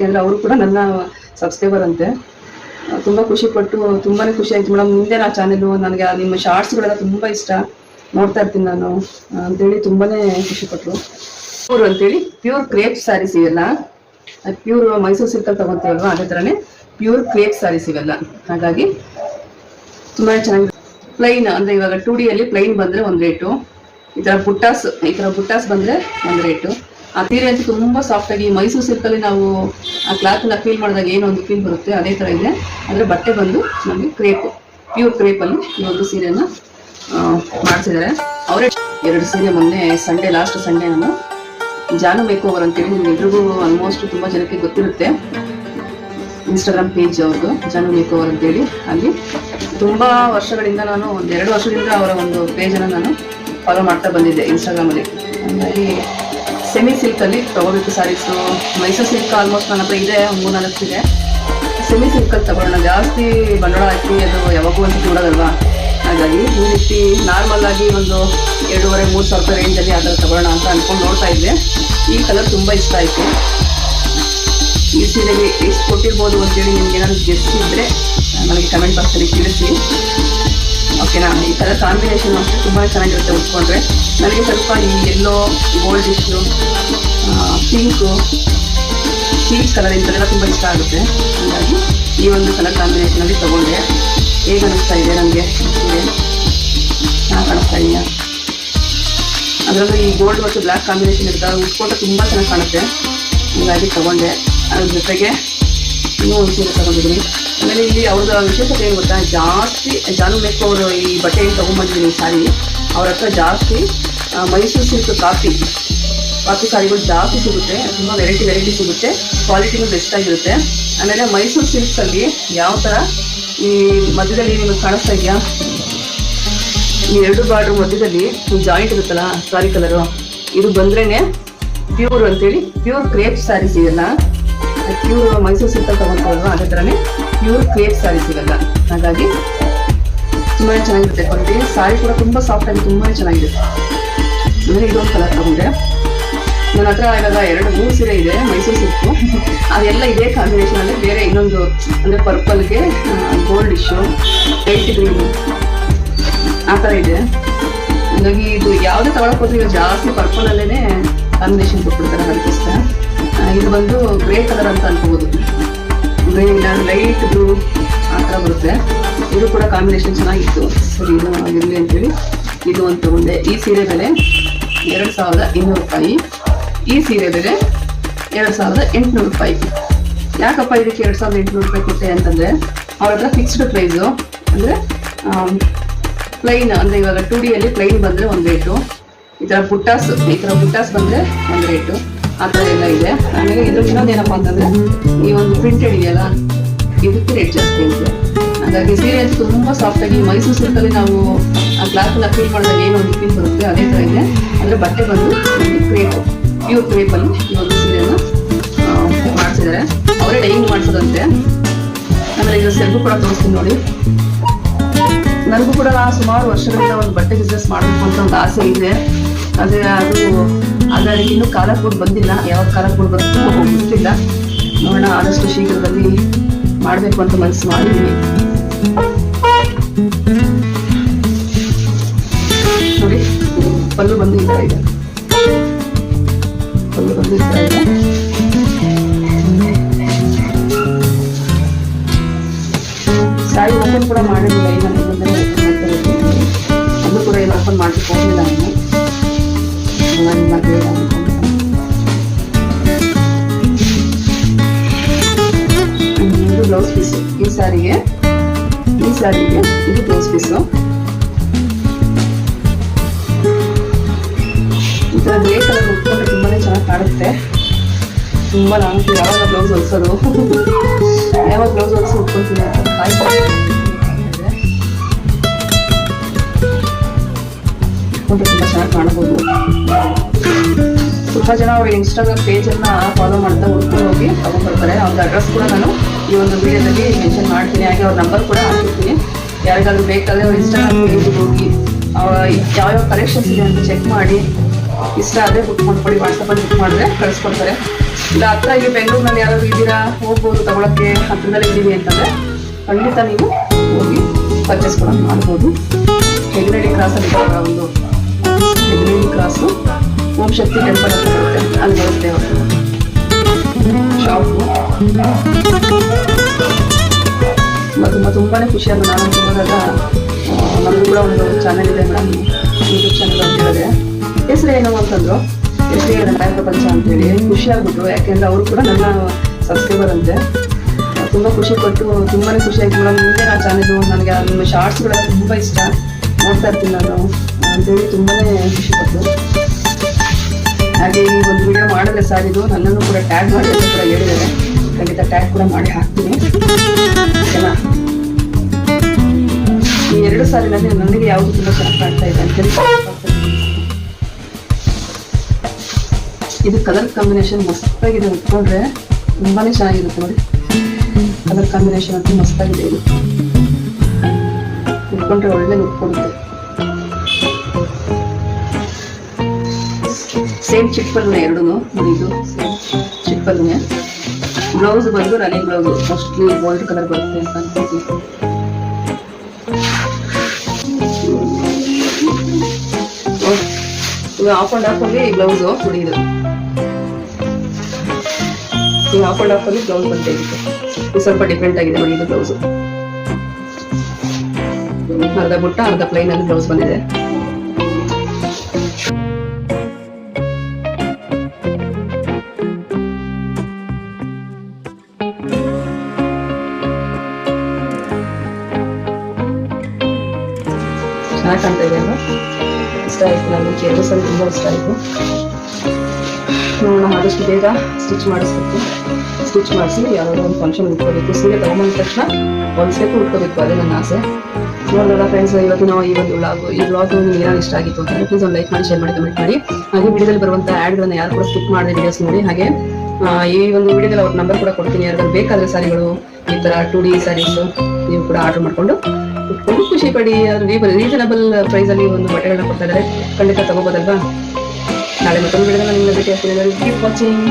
ಯಾಕಂದರೆ ಅವರು ಕೂಡ ನನ್ನ ಸಬ್ಸ್ಕ್ರೈಬರ್ ಅಂತೆ. ತುಂಬ ಖುಷಿಪಟ್ಟು ತುಂಬಾ ಖುಷಿ ಆಯಿತು ಮೇಡಮ್, ಮುಂದೆ ನಾ ಚಾನೆಲು ನನಗೆ ನಿಮ್ಮ ಶಾರ್ಟ್ಸ್ಗಳೆಲ್ಲ ತುಂಬ ಇಷ್ಟ, ನೋಡ್ತಾ ಇರ್ತೀನಿ ನಾನು ಅಂತೇಳಿ ತುಂಬಾ ಖುಷಿಪಟ್ಟರು. ಪ್ಯೂರ್ ಅಂತೇಳಿ ಪ್ಯೂರ್ ಕ್ರೇಪ್ ಸ್ಯಾರೀಸ್ ಇವೆಲ್ಲ, ಪ್ಯೂರ್ ಮೈಸೂರು ಸಿಲ್ಕಲ್ಲಿ ತಗೊತೀವಲ್ವ ಅದೇ ಥರನೇ ಪ್ಯೂರ್ ಕ್ರೇಪ್ ಸ್ಯಾರೀಸ್ ಇವೆಲ್ಲ. ಹಾಗಾಗಿ ತುಂಬಾ ಚೆನ್ನಾಗಿದೆ. ಪ್ಲೈನ್ ಅಂದರೆ ಇವಾಗ 2Dಯಲ್ಲಿ ಪ್ಲೈನ್ ಬಂದರೆ ಒಂದು ರೇಟು, ಈ ಥರ ಬುಟ್ಟಾಸ್ ಬಂದರೆ ಒಂದು ರೇಟು. ಆ ಸೀರೆ ಅಂತೂ ತುಂಬ ಸಾಫ್ಟಾಗಿ ಮೈಸೂರು ಸಿಲ್ಕಲ್ಲಿ ನಾವು ಆ ಕ್ಲಾತ್ನ ಫೀಲ್ ಮಾಡಿದಾಗ ಏನೋ ಒಂದು ಫೀಲ್ ಬರುತ್ತೆ ಅದೇ ಥರ ಇದೆ. ಆದರೆ ಬಟ್ಟೆ ಬಂದು ನಮಗೆ ಪ್ಯೂರ್ ಕ್ರೇಪಲ್ಲಿ ಈ ಒಂದು ಸೀರೆಯನ್ನು ಮಾಡಿಸಿದ್ದಾರೆ. ಅವರೇ 2 ಸೀರೆ ಮೊನ್ನೆ ಲಾಸ್ಟ್ ಸಂಡೇ ನಾನು ಜಾನು ಮೇಕ್ ಓವರ್ ಅಂತೇಳಿ ನಿಮ್ಗೆಲ್ರಿಗೂ ಆಲ್ಮೋಸ್ಟ್ ತುಂಬ ಜನಕ್ಕೆ ಗೊತ್ತಿರುತ್ತೆ, ಇನ್ಸ್ಟಾಗ್ರಾಮ್ ಪೇಜ್ ಅವ್ರದ್ದು ಜಾನು ಮೇಕ್ ಓವರ್ ಅಂತೇಳಿ. ಅಲ್ಲಿ ತುಂಬ ವರ್ಷಗಳಿಂದ ನಾನು 2 ವರ್ಷದಿಂದ ಅವರ ಒಂದು ಪೇಜನ್ನು ನಾನು ಫಾಲೋ ಮಾಡ್ತಾ ಬಂದಿದ್ದೆ ಇನ್ಸ್ಟಾಗ್ರಾಮಲ್ಲಿ. ಹಾಗಾಗಿ ಸೆಮಿ ಸಿಲ್ಕಲ್ಲಿ ತೊಗೋಬೇಕು ಸ್ಯಾರೀಸು. ಮೈಸೂರು ಸಿಲ್ಕ್ ಆಲ್ಮೋಸ್ಟ್ ನನ್ನ ಹತ್ರ ಇದೆ, 3-4 ಇದೆ. ಸೆಮಿ ಸಿಲ್ಕಲ್ಲಿ ತಗೊಳ್ಳೋಣ, ಜಾಸ್ತಿ ಬಂಡವಾಳ ಹಾಕಿ ಅದು ಯಾವಾಗೂ ಅಂತ ನೋಡೋದಲ್ವಾ. ಹಾಗಾಗಿ ಈ ರೀತಿ ನಾರ್ಮಲ್ ಆಗಿ ಒಂದು 2,500-3,000 ರೂಪಾಯಿ ರೇಂಜಲ್ಲಿ ಆ ಥರ ತಗೊಳ್ಳೋಣ ಅಂತ ಅಂದ್ಕೊಂಡು ನೋಡ್ತಾ ಇದ್ದೆ. ಈ ಕಲರ್ ತುಂಬ ಇಷ್ಟ ಆಯಿತು. ಈ ಸೀರೆಗೆ ಎಷ್ಟು ಕೊಟ್ಟಿರ್ಬೋದು ಅಂತೇಳಿ ನಿಮ್ಗೆ ಏನಾದ್ರು ಗೆಸ್ ಇದ್ದರೆ ನನಗೆ ಕಮೆಂಟ್ ಬಾಕ್ಸಲ್ಲಿ ತಿಳಿಸಿ, ಓಕೆನಾ. ಈ ಕಲರ್ ಕಾಂಬಿನೇಷನ್ ಅಷ್ಟೇ ತುಂಬ ಚೆನ್ನಾಗಿರುತ್ತೆ ಉಟ್ಕೊಂಡ್ರೆ. ನನಗೆ ಸ್ವಲ್ಪ ಈ ಎಲ್ಲೋ, ಗೋಲ್ಡಿಶು, ಪಿಂಕು, ಪೀಚ್ ಕಲರ್ ಇಂಥದ್ದೆಲ್ಲ ತುಂಬ ಇಷ್ಟ ಆಗುತ್ತೆ. ಹಾಗಾಗಿ ಈ ಒಂದು ಕಲರ್ ಕಾಂಬಿನೇಷನಲ್ಲಿ ತೊಗೊಂಡೆ. ಹೇಗೆ ಅನಿಸ್ತಾ ಇದೆ ನನಗೆ ಸೀರೆ? ಚೆನ್ನಾಗಿ ಕಾಣಿಸ್ತಾ ಇದೆಯಾ? ಅದರಲ್ಲೂ ಈ ಗೋಲ್ಡ್ ಮತ್ತು ಬ್ಲ್ಯಾಕ್ ಕಾಂಬಿನೇಷನ್ ಇರ್ತಾರೆ, ಉಟ್ಕೊಂಡ್ರೆ ತುಂಬ ಚೆನ್ನಾಗಿ ಕಾಣುತ್ತೆ. ಹೀಗಾಗಿ ತೊಗೊಂಡೆ. ಅದ್ರ ಜೊತೆಗೆ ಇನ್ನೂ ಒಂದು ಸೀರೆ ತೊಗೊಂಡಿದ್ದೀನಿ. ಆಮೇಲೆ ಇಲ್ಲಿ ಅವ್ರದ್ದು ವಿಶೇಷತೆ ಏನು ಗೊತ್ತಾ, ಜಾಸ್ತಿ ಜಾನು ಮೇಕ್ ಅವರು ಈ ಬಟ್ಟೆ ಏನು ತೊಗೊಂಬಂದಿದ್ದೀನಿ ಸ್ಯಾರಿ, ಅವ್ರ ಹತ್ರ ಜಾಸ್ತಿ ಮೈಸೂರು ಸಿಲ್ಕ್ ಕಾಫಿ ಸ್ಯಾರಿಗಳು ಜಾಸ್ತಿ ಸಿಗುತ್ತೆ. ತುಂಬ ವೆರೈಟಿ ಸಿಗುತ್ತೆ, ಕ್ವಾಲಿಟಿನೂ ಬೆಸ್ಟಾಗಿರುತ್ತೆ. ಆಮೇಲೆ ಮೈಸೂರು ಸಿಲ್ಕ್ಸಲ್ಲಿ ಯಾವ ಥರ ಈ ಮಧ್ಯದಲ್ಲಿ ನಿಮಗೆ ಕಾಣಿಸ್ತಾ ಇದೆಯಾ, ಈ 2 ಬಾರ್ಡ್ರ್ ಮಧ್ಯದಲ್ಲಿ ಈ ಜಾಯಿಂಟ್ ಇರುತ್ತಲ್ಲ ಸ್ಯಾರಿ ಕಲರು, ಇದು ಬಂದ್ರೇ ಪ್ಯೂರ್ ಅಂತೇಳಿ ಪ್ಯೂರ್ ಕ್ರೇಪ್ ಸ್ಯಾರೀಸ್ ಇವೆಲ್ಲ. ಪ್ಯೂರ್ ಮೈಸೂರು ಸಿಲ್ಕಲ್ಲಿ ತಗೊಳ್ತೀವಲ್ವ ಅದೇ ಥರನೇ ಪ್ಯೂರ್ ಕ್ರೇಪ್ ಸ್ಯಾರೀಸ್ ಇವೆಲ್ಲ. ಹಾಗಾಗಿ ತುಂಬಾ ಚೆನ್ನಾಗಿರುತ್ತೆ ಕ್ವಾಲಿಟಿ. ಸ್ಯಾರಿ ಕೂಡ ತುಂಬ ಸಾಫ್ಟಾಗಿ ತುಂಬಾ ಚೆನ್ನಾಗಿದೆ. ಅಂದರೆ ಇದೊಂದು ಕಲರ್ ತಗೊಂಡೆ. ನನ್ನ ಹತ್ರ ಇವಾಗ 2-3 ಸೀರೆ ಇದೆ ಮೈಸೂರು ಸಿಲ್ಕು, ಅದೆಲ್ಲ ಇದೇ ಕಾಂಬಿನೇಷನಲ್ಲಿ. ಬೇರೆ ಇನ್ನೊಂದು ಅಂದರೆ ಪರ್ಪಲ್ಗೆ ಗೋಲ್ಡಿಶು, ಲೈಟ್ ಗ್ರೀನು ಆ ಥರ ಇದೆ. ಹಾಗಾಗಿ ಇದು ಯಾವುದೇ ತಗೊಳಕ್ಕೆ ಹೋದ್ರೆ ಈಗ ಜಾಸ್ತಿ ಪರ್ಪಲಲ್ಲೇ ಕಾಂಬಿನೇಷನ್ ಕೊಟ್ಬಿಡ್ತಾರೆ ಅದಕ್ಕೋಸ್ಕರ. ಇದು ಬಂದು ಗ್ರೇ ಕಲರ್ ಅಂತ ಅನ್ಕೋಬೋದು, ಗ್ರೇ ಇಲ್ಲ ಲೈಟ್ ಬ್ಲೂ ಆ ಥರ ಬರುತ್ತೆ. ಇದು ಕೂಡ ಕಾಂಬಿನೇಷನ್ ಚೆನ್ನಾಗಿತ್ತು. ಸರಿ ಇದು ಇರಲಿ ಅಂತೇಳಿ ಇದು ಒಂದು ತಗೊಂಡೆ. ಈ ಸೀರೆ ಬೆಲೆ 2,200 ರೂಪಾಯಿ. ಈ ಸೀರೆ ಬೆಲೆ 2,800 ರೂಪಾಯಿ. ಯಾಕಪ್ಪ ಇದಕ್ಕೆ 2,800 ರೂಪಾಯಿ ಕೊಟ್ಟೆ ಅಂತಂದರೆ, ಅವ್ರ ಹತ್ರ ಫಿಕ್ಸ್ಡ್ ಪ್ರೈಸು. ಅಂದರೆ ಪ್ಲೈನ್ ಅಂದರೆ ಇವಾಗ 2Dಯಲ್ಲಿ ಪ್ಲೈನ್ ಬಂದರೆ ಒಂದು ರೇಟು, ಈ ಥರ ಬುಟ್ಟಾಸ್ ಬಂದರೆ ಒಂದು ರೇಟು, ಆ ಥರ ಎಲ್ಲ ಇದೆ. ಆಮೇಲೆ ಇದ್ರ ಇನ್ನೊಂದೇನಪ್ಪ ಅಂತಂದರೆ ಈ ಒಂದು ಪ್ರಿಂಟೆಡ್ ಇದೆಯಲ್ಲ ಇದಕ್ಕೆ ರೇಟ್ ಜಾಸ್ತಿ ಅಂತೆ. ಹಾಗಾಗಿ ಸೀರೆ ಅಂತೂ ತುಂಬ ಸಾಫ್ಟಾಗಿ ಮೈಸೂರು ಸಿಲ್ಕಲ್ಲಿ ನಾವು ಆ ಕ್ಲಾತ್ನ ಫೀಲ್ ಮಾಡಿದಾಗ ಏನೋ ಒಂದು ಫೀಲ್ ಬರುತ್ತೆ ಅದೇ ಥರ ಇದೆ. ಅಂದರೆ ಬಟ್ಟೆ ಬಂದು ಪ್ಯೂರ್ ಕ್ರೇಪಲ್ಲಿ ಈ ಒಂದು ಸೀರೆಯನ್ನು ಮಾಡಿಸಿದ್ದಾರೆ. ಅವರೇ ಡೈಯಿಂಗ್ ಮಾಡಿಸೋದಂತೆ. ಆಮೇಲೆ ಇದು ಸೆಲ್ಫು ಕೂಡ ತೋರಿಸ್ತೀನಿ ನೋಡಿ. ನನಗೂ ಕೂಡ ಸುಮಾರು ವರ್ಷಗಳಿಂದ ಒಂದು ಬಟ್ಟೆ ಬಿಸ್ನೆಸ್ ಮಾಡಬೇಕು ಅಂತ ಒಂದು ಆಸೆ ಇದೆ. ಆದರೆ ಅದಕ್ಕೆ ಇನ್ನೂ ಕಾಲ ಕೂಡ ಬಂದಿಲ್ಲ. ಯಾವಾಗ ಕಾಲ ಕೂಡ ಬರುತ್ತೋ ಗೊತ್ತಿಲ್ಲ. ನೋಡೋಣ, ಆದಷ್ಟು ಶೀಘ್ರದಲ್ಲಿ ಮಾಡಬೇಕು ಅಂತ ಮನಸ್ಸು ಮಾಡಿದ್ದೀನಿ. ನೋಡಿ, ಪಲ್ಲು ಬಂದು ಈ ಥರ ಇದೆ. ಸ್ಯಾರಿ ಓಪನ್ ಕೂಡ ಮಾಡಿರಲಿಲ್ಲ. ಈಗ ಬಂದರೆ ಅದು ಕೂಡ ಏನು ಓಪನ್ ಮಾಡಲಿಕ್ಕೆ ಹೋಗಲಿಲ್ಲ ನಾನು. ಇದು ಬ್ಲೌಸ್ ಪೀಸು. ಈ ಸ್ಯಾರಿಗೆ ಇದು ಬ್ಲೌಸ್ ಪೀಸು. ಈ ಥರ ಗ್ರೇ ಕಲರ್ ಉಟ್ಕೊಂಡ್ರೆ ತುಂಬಾ ಚೆನ್ನಾಗಿ ಕಾಣುತ್ತೆ. ತುಂಬ ನಾನು ಯಾವಾಗ ಬ್ಲೌಸ್ ಹೊಲಿಸೋದು ಉಟ್ಕೊಳ್ತೀನಿ ಅಂತ ಕಾಯ್ತಾರೆ. ತುಂಬ ಚೆನ್ನಾಗಿ ಕಾಣಬಹುದು. ತುಂಬ ಜನ ಅವ್ರ ಇನ್ಸ್ಟಾಗ್ರಾಮ್ ಪೇಜನ್ನು ಫಾಲೋ ಮಾಡ್ತಾ ಹುಡ್ಕೊಂಡು ಹೋಗಿ ತಗೊಂಡ್ಬರ್ತಾರೆ. ಅವ್ರ ಅಡ್ರೆಸ್ ಕೂಡ ನಾನು ಈ ಒಂದು ವಿಡಿಯೋದಲ್ಲಿ ಮೆನ್ಷನ್ ಮಾಡ್ತೀನಿ. ಹಾಗೆ ಅವ್ರ ನಂಬರ್ ಕೂಡ ಹಾಕಿರ್ತೀನಿ. ಯಾರಿಗಾದ್ರೂ ಬೇಕಾದರೆ ಅವ್ರ ಇನ್ಸ್ಟಾಗ್ರಾಮ್ ಪೇಜಿಗೆ ಹೋಗಿ ಯಾವ್ಯಾವ ಕಲೆಕ್ಷನ್ಸ್ ಇದೆ ಅಂತ ಚೆಕ್ ಮಾಡಿ ಇಷ್ಟ ಆದರೆ ಬುಕ್ ಮಾಡ್ಕೊಳ್ಳಿ. ವಾಟ್ಸಪ್ಪಲ್ಲಿ ಬುಕ್ ಮಾಡಿದ್ರೆ ಕಳಿಸ್ಕೊಡ್ತಾರೆ. ಇಲ್ಲ ಹತ್ರ ಇಲ್ಲಿ ಬೆಂಗಳೂರಿನಲ್ಲಿ ಯಾರಾದ್ರು ಇದ್ದೀರಾ, ಹೋಗ್ಬೋದು ತಗೊಳಕ್ಕೆ, ಹತ್ರದಲ್ಲೇ ಇದ್ದೀವಿ ಅಂತಂದರೆ ಖಂಡಿತ ನೀವು ಹೋಗಿ ಪರ್ಚೇಸ್ ಕೂಡ ಮಾಡ್ಬೋದು. ಹೆಗ್ನಳ್ಳಿ ಕ್ರಾಸಲ್ಲಿ ಒಂದು ಹೆಗ್ನಳ್ಳಿ ಕ್ರಾಸು ಓಂ ಶಕ್ತಿ ಟೆಂಪಲ್ ಅಂತ ಬರುತ್ತೆ, ಅಲ್ಲಿ ಬರುತ್ತೆ ಅವರು ಶಾಪು. ತುಂಬಾನೇ ಖುಷಿ ಆಗೋದು. ನಾನು ಹೋದಾಗ ನಮಗೂ ಕೂಡ ಒಂದು ಚಾನೆಲ್ ಇದೆ ಮೇಡಮ್, ಯೂಟ್ಯೂಬ್ ಚಾನೆಲ್ ಅಂತ ಹೇಳಿದೆ. ಹೆಸರು ಏನು ಅಂತಂದ್ರು, ಹೆಸರು ನಾಯಕ ಪ್ರಪಂಚ ಅಂತೇಳಿ. ಖುಷಿ ಆಗ್ಬಿಟ್ರು, ಯಾಕೆಂದ್ರೆ ಅವರು ಕೂಡ ನನ್ನ ಸಬ್ಸ್ಕ್ರೈಬರ್ ಅಂತೆ. ತುಂಬ ಖುಷಿಪಟ್ಟು ತುಂಬಾನೇ ಖುಷಿ ಆಯ್ತು ಮೇಡಮ್. ಮುಂದೆ ಆ ಚಾನೆಲು ನನಗೆ ನಿಮ್ಮ ಶಾರ್ಟ್ಸ್ಗಳೆಲ್ಲ ತುಂಬ ಇಷ್ಟ, ನೋಡ್ತಾ ಇರ್ತೀನಿ ನಾನು ಅಂತೇಳಿ ತುಂಬಾನೇ ಖುಷಿಪಟ್ಟು. ಹಾಗೆ ಈ ಒಂದು ವಿಡಿಯೋ ಮಾಡಿದ್ರೆ ಸಾರ್, ಇದು ನನ್ನನ್ನು ಕೂಡ ಟ್ಯಾಗ್ ಮಾಡಿ ಅಂತ ಕೂಡ ಹೇಳಿದ್ದಾರೆ. ಖಂಡಿತ ಟ್ಯಾಗ್ ಕೂಡ ಮಾಡಿ ಹಾಕ್ತೀನಿ ಓಕೆನಾ. ಈ 2 ಸಾಲಿನಲ್ಲಿ ನನಗೆ ಯಾವುದು ತುಂಬ ಚೆನ್ನಾಗಿ ಕಾಣ್ತಾ ಇದೆ ಅಂತೇಳಿ. ಇದು ಕಲರ್ ಕಾಂಬಿನೇಷನ್ ಮಸ್ತಾಗಿದೆ, ಉಟ್ಕೊಂಡ್ರೆ ತುಂಬಾನೇ ಚೆನ್ನಾಗಿರುತ್ತೆ ನೋಡಿ. ಕಲರ್ ಕಾಂಬಿನೇಷನ್ ಅಂತೂ ಮಸ್ತಾಗಿದೆ. ಇದು ಉಟ್ಕೊಂಡ್ರೆ ಒಳ್ಳೆ ಲುಕ್ ಕೊಡುತ್ತೆ. ಸೇಮ್ ಚಿಕ್ಕಪಲ್ಲುನೆ ಎರಡೂ ನೋಡಿ. ಇದು ಸೇಮ್ ಚಿಕ್ಕಪಲ್ಲುನೆ. ಬ್ಲೌಸ್ ಬಂದು running blouse, mostly gold colour ಬರುತ್ತೆ ಅಂತ ಅನ್ಕೋತೀನಿ. ಇದು ಆಫ್ ಅಂಡ್ ಆಫ್ ಅಲ್ಲಿ ಬ್ಲೌಸು ನೋಡಿ. ಇದು ಆಫ್ ಅಂಡ್ ಆಫ್ ಅಲ್ಲಿ ಬ್ಲೌಸ್ ಬಂತ ಇದಕ್ಕೆ. ಇದು ಸ್ವಲ್ಪ ಡಿಫ್ರೆಂಟ್ ಆಗಿದೆ ನೋಡಿ. ಇದು ಬ್ಲೌಸು ಅರ್ಧ ಬುಟ್ಟ ಅರ್ಧ ಪ್ಲೈನ್ ಅಲ್ಲಿ ಬ್ಲೌಸ್ ಬಂದಿದೆ. ಚೆನ್ನಾಗಿ ಕಾಣ್ತಾ ಇದೆ ಅಲ್ವಾ? ಇಷ್ಟ ಆಯ್ತು ನನಗೆ. 2 ಸಲ ತುಂಬ ಇಷ್ಟ ಆಯಿತು. ನೋಡೋಣ, ಆದಷ್ಟು ಬೇಗ ಸ್ಟಿಚ್ ಮಾಡಿಸ್ಬೇಕು. ಸ್ಟಿಚ್ ಮಾಡಿಸಿ ಯಾವ್ದಾದ್ರು ಒಂದು ಫಂಕ್ಷನ್ ಉಟ್ಕೋಬೇಕು. ಸೀರೆ ತೊಗೊಂಬಂದ ತಕ್ಷಣ ಹೊಲಿಸ್ಬೇಕು, ಉಟ್ಕೋಬೇಕು, ಅದೇ ನನ್ನ ಆಸೆ. ನೋಡೋಣ ಫ್ರೆಂಡ್ಸ್, ಇವತ್ತು ನಾವು ಈ ಒಂದು ವ್ಲಾಗ್ ನಿಮ್ಗೆ ಏನಾದ್ರು ಇಷ್ಟ ಆಗಿತ್ತು ಅಂತಂದರೆ ಪ್ಲೀಸ್ ಒಂದು ಲೈಕ್ ಮಾಡಿ, ಶೇರ್ ಮಾಡಿ, ಕಮೆಂಟ್ ಮಾಡಿ. ಹಾಗೆ ವಿಡಿಯೋದಲ್ಲಿ ಬರುವಂಥ ಆ್ಯಡ್ಗಳನ್ನು ಯಾರು ಕೂಡ ಸ್ಕಿಪ್ ಮಾಡಿದೆ ವಿಡಿಯೋಸ್ ನೋಡಿ. ಹಾಗೆ ಈ ಒಂದು ವಿಡಿಯೋದಲ್ಲಿ ಅವ್ರ ನಂಬರ್ ಕೂಡ ಕೊಡ್ತೀನಿ. ಯಾರಾದ್ರೂ ಬೇಕಾದರೆ ಸಾರಿಗಳು ಈ ಥರ 2D ಸ್ಯಾರೀಸು ನೀವು ಕೂಡ ಆರ್ಡರ್ ಮಾಡಿಕೊಂಡು ಉಟ್ಕೊಂಡು ಖುಷಿ ಪಡಿ. ರೀಸನಬಲ್ ಪ್ರೈಸಲ್ಲಿ ಒಂದು ಬಟ್ಟೆಗಳನ್ನ ಕೊಡ್ತಾ ಇದ್ದಾರೆ, ಖಂಡಿತ ತಗೋಬೋದಲ್ವಾ. ನಾಳೆ ಮತ್ತೊಂದು ವಿಡಿಯೋದಲ್ಲಿ ನಿಮ್ಮನ್ನ ಭೇಟಿ ಆಗ್ತೀನಿ. Keep watching.